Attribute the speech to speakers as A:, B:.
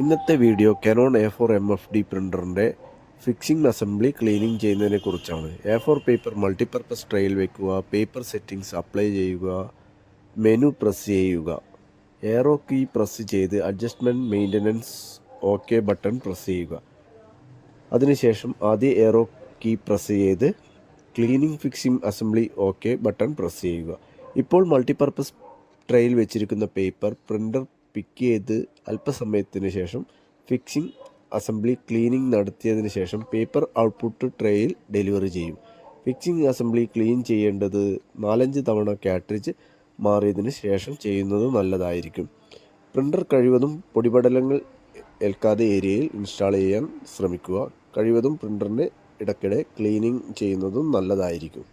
A: ഇന്നത്തെ video Canon A4 MFD പ്രിൻ്ററിൻ്റെ fixing assembly cleaning ചെയ്യുന്നതിനെ കുറിച്ചാണ്. A4 പേപ്പർ മൾട്ടിപർപ്പസ് ട്രേയിൽ വയ്ക്കുക, പേപ്പർ സെറ്റിംഗ്സ് അപ്ലൈ ചെയ്യുക, മെനു പ്രസ് ചെയ്യുക, ഏറോ കീ പ്രസ് ചെയ്ത് adjustment maintenance OK button press ചെയ്യുക. അതിനുശേഷം ആദ്യ ഏറോ കീ പ്രസ് ചെയ്ത് cleaning fixing assembly OK button press ചെയ്യുക. ഇപ്പോൾ മൾട്ടിപർപ്പസ് ട്രേയിൽ വെച്ചിരിക്കുന്ന പേപ്പർ പ്രിൻ്റർ പിക്ക് ചെയ്ത് അല്പസമയത്തിന് ശേഷം ഫിക്സിംഗ് അസംബ്ലി ക്ലീനിങ് നടത്തിയതിന് ശേഷം പേപ്പർ ഔട്ട്പുട്ട് ട്രേയിൽ ഡെലിവറി ചെയ്യും. ഫിക്സിംഗ് അസംബ്ലി ക്ലീൻ ചെയ്യേണ്ടത് 4-5 തവണ കാട്രിഡ്ജ് മാറിയതിന് ശേഷം ചെയ്യുന്നത് നല്ലതായിരിക്കും. പ്രിൻ്റർ കഴിവതും പൊടിപടലങ്ങൾ ഏൽക്കാതെ ഏരിയയിൽ ഇൻസ്റ്റാൾ ചെയ്യാൻ ശ്രമിക്കുക. കഴിവതും പ്രിൻ്ററിന് ഇടയ്ക്കിടെ ക്ലീനിങ് ചെയ്യുന്നതും നല്ലതായിരിക്കും.